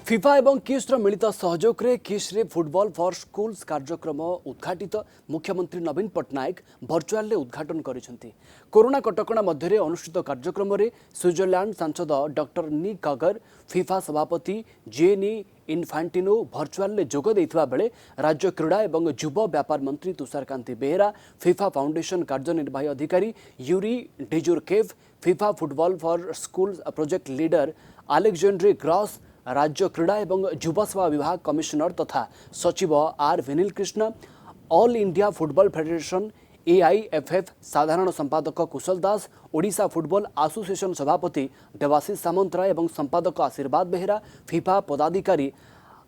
FIFA एवं किस्र मिलित सहयोग रे किस्रे फुटबॉल फॉर स्कूल्स कार्यक्रम उद्घाटित मुख्यमंत्री नवीन पट्टनायक भर्चुआल उद्घाटन करिसेंती। कोरोना कटकणा मध्य अनुष्ठित कार्यक्रम रे स्विट्जरलैंड सांसद डॉक्टर नी कगर, फिफा सभापति जेनी इन्फांटिनो भर्चुआल जोग देथिबा बेले राज्य क्रीड़ा एवं युव व्यापार मंत्री तुषारकांति बेहेरा, फिफा फाउंडेशन कार्यनिर्वाही अधिकारी यूरी डिजुरकेव, FIFA football for schools project leader Alexandre Gross, राज्य क्रीड़ा एवं युवा सेवा विभाग कमिशनर तथा सचिव R Vineel Krishna, All India Football Federation AIFF साधारण संपादक कुशल दास, ओडिशा फुटबॉल एसोसिएशन सभापति देवाशीष सामंतराय एवं संपादक आशीर्वाद बेहेरा, फिफा पदाधिकारी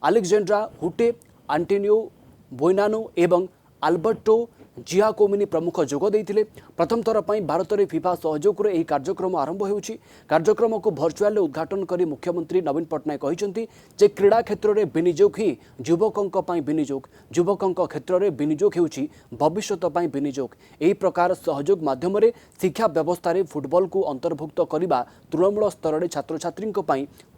अलेक्जेंड्रा हुटे, आंटोनियो बोइनानो एवं आल्बर्टो जियाकोमिनी प्रमुख जोग देइथिले। प्रथम थर पर भारत में फिफा सहयोग रे कार्यक्रम आरंभ होउछि। कार्यक्रम को भर्चुआल उद्घाटन करी मुख्यमंत्री नवीन पट्टनायक कहिसेंती जे क्रीड़ा क्षेत्र में विनियोग ही युवकों विनियोग, युवकों क्षेत्र में विनियोग हेउछि भविष्यत पई विनियोग। एही प्रकार सहयोग माध्यम रे शिक्षा व्यवस्था रे फुटबॉल को अंतर्भुक्त करिबा तृणमूल स्तर में छात्र छात्री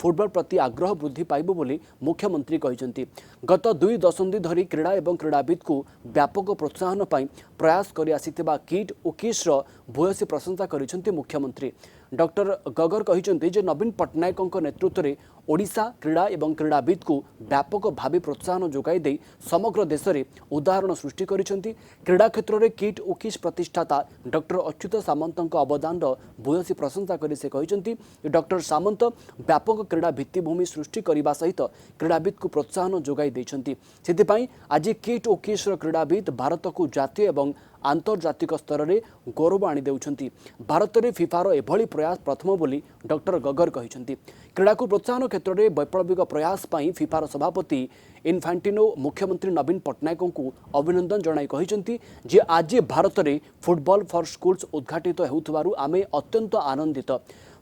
फुटबॉल प्रति आग्रह वृद्धि पाइबो बोली मुख्यमंत्री कहिसेंती। गत 2 दशंधि धरी क्रीड़ा एवं क्रीड़ाविद को व्यापक प्रोत्साहन पाई प्रयास करि आसिथिबा किट और किस्र भूयसी प्रशंसा करिसेंती मुख्यमंत्री। डॉक्टर गगर कहिसेंती जे नवीन पट्टनायक नेतृत्व में ओडिशा क्रीड़ा एवं क्रीड़ाविद को व्यापक भाव प्रोत्साहन जोगाई दे समग्र देश में उदाहरण सृष्टि करिसेंती। क्रीड़ा क्षेत्र में किट और किस प्रतिष्ठाता डॉक्टर अच्युत सामंत अवदान भूयसी प्रशंसा करि से कहिसेंती डॉक्टर सामंत व्यापक क्रीड़ा भित्तिभूमि सृष्टि करने सहित क्रीड़ाविद को प्रोत्साहन जोगाई देइछंती। सेथिपाई आज किट और किस्र क्रीड़ाविद भारत को जातीय एवं आंतर्जातिक स्तर में गौरव आनी देउछंती। भारत में फिफार एभली प्रयास प्रथम बोली डॉक्टर गगर कहिसेंती। क्रीड़ा को प्रोत्साहन क्षेत्र में वैप्लविक प्रयास पाई फिफार सभापति इन्फांटिनो मुख्यमंत्री नवीन पट्टनायक को अभिनंदन जणाई कहिसेंती जे आज भारत में फुटबॉल फॉर स्कूल्स उद्घाटित हेउथबारु आमे अत्यंत आनंदित।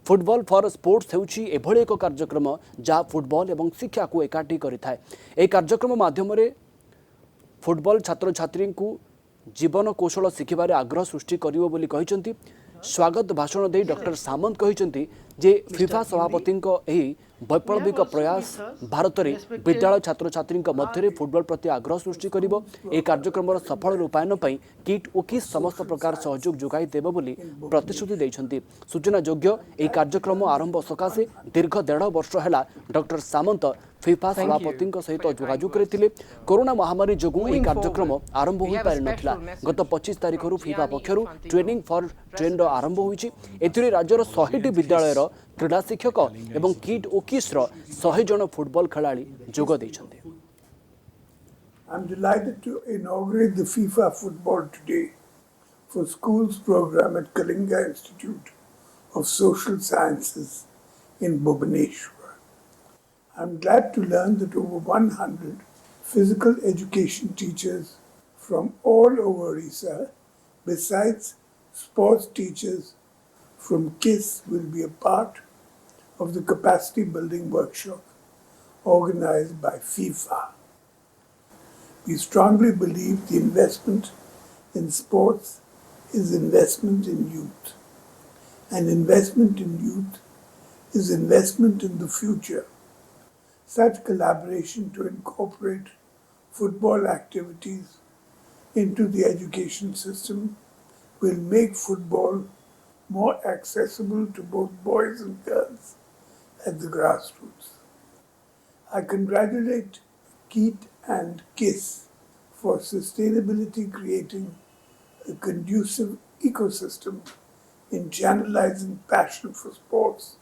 फुटबॉल फॉर स्पोर्ट्स हेउछि एभली एक कार्यक्रम जहाँ फुटबॉल एवं शिक्षा को एकाठी करिथाय। ए कार्यक्रम माध्यम फुटबॉल छात्र छात्री को जीवन कौशल शिखिबारे आग्रह सृष्टि करिवो बोली कहिसेंती। स्वागत भाषण दे डॉक्टर सामंत कहिसेंती जे फिफा सभापति एही वैप्लविक प्रयास भारत में विद्यालय छात्र छात्री मध्य फुटबॉल प्रति आग्रह सृष्टि करिवो। ए कार्यक्रम सफल रूपायन पई किट और किस समस्त प्रकार सहयोग जोगाई देबो बोली प्रतिश्रुति दैछंती। सूचना योग्य ए कार्यक्रम आरंभ सकाशे दीर्घ 1.5 वर्ष है डॉक्टर सामंत फिफा सभापति सहित जोगाजोग करथिले। कोरोना महामारी जोगु ए कार्यक्रम आरंभ हो पारि नथिला। गत 25 तारिख फिफा पक्षरु ट्रेनिंग फॉर ट्रेंड आरंभ होईछि। एथिरे राज्यर 100टी विद्यालयर क्रीड़ा शिक्षक एवं किट और किस्र 100 जन फुटबॉल खिलाड़ी जोग दैछन्ते। I'm delighted to inaugurate the FIFA Football Today for Schools program at Kalinga Institute of Social Sciences in Bhubaneswar. I'm glad to learn that over 100 physical education teachers from all over Orissa, besides sports teachers from KISS, will be a part of the capacity building workshop organized by FIFA. We strongly believe the investment in sports is investment in youth. And investment in youth is investment in the future. Such collaboration to incorporate football activities into the education system will make football more accessible to both boys and girls at the grassroots. I congratulate KIT and KISS for sustainability, creating a conducive ecosystem in channelizing passion for sports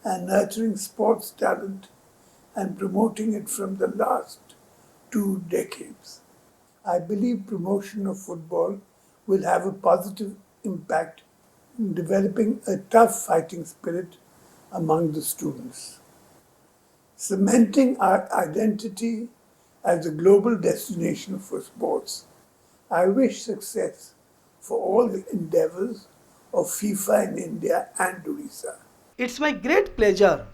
and nurturing sports talent and promoting it from the last 2 decades. I believe promotion of football will have a positive impact in developing a tough fighting spirit among the students. Cementing our identity as a global destination for sports, I wish success for all the endeavors of FIFA in India and Orissa. It's my great pleasure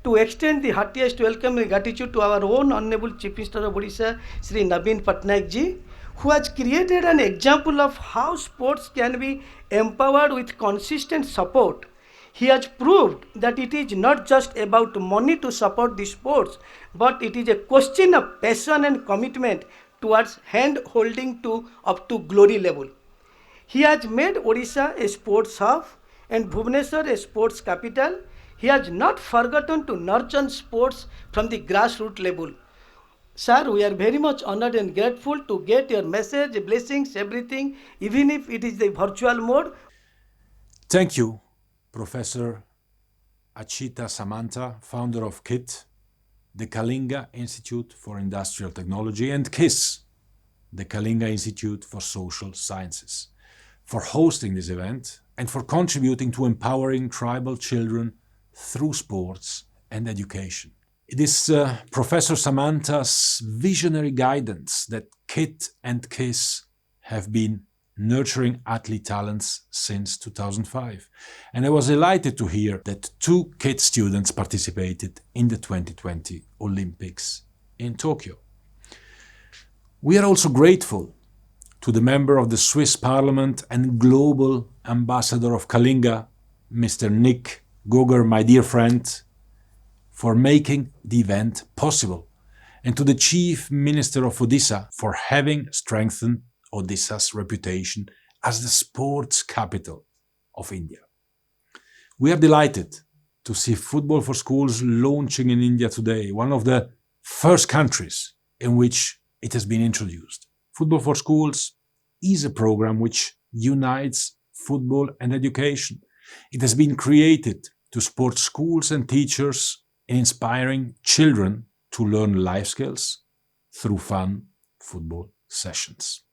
to extend the heartiest welcome and gratitude to our own Honorable Chief Minister of Orissa, Sri Naveen Patnaik ji, who has created an example of how sports can be empowered with consistent support. He has proved that it is not just about money to support the sports, but it is a question of passion and commitment towards hand holding to up to glory level. He has made Odisha a sports hub and Bhubaneswar a sports capital. He has not forgotten to nurture sports from the grassroots level. Sir, we are very much honored and grateful to get your message, blessings, everything, even if it is the virtual mode. Thank you, Professor Achita Samanta, founder of KIT, the Kalinga Institute for Industrial Technology, and KISS, the Kalinga Institute for Social Sciences, for hosting this event and for contributing to empowering tribal children through sports and education. It is Professor Samanta's visionary guidance that KIT and KISS have been nurturing athlete talents since 2005. And I was delighted to hear that 2 KIT students participated in the 2020 Olympics in Tokyo. We are also grateful to the member of the Swiss Parliament and global ambassador of Kalinga, Mr. Nick Goger, my dear friend, for making the event possible, and to the Chief Minister of Odisha for having strengthened Odisha's reputation as the sports capital of India. We are delighted to see Football for Schools launching in India today, one of the first countries in which it has been introduced. Football for Schools is a program which unites football and education. It has been created to support schools and teachers in inspiring children to learn life skills through fun football sessions.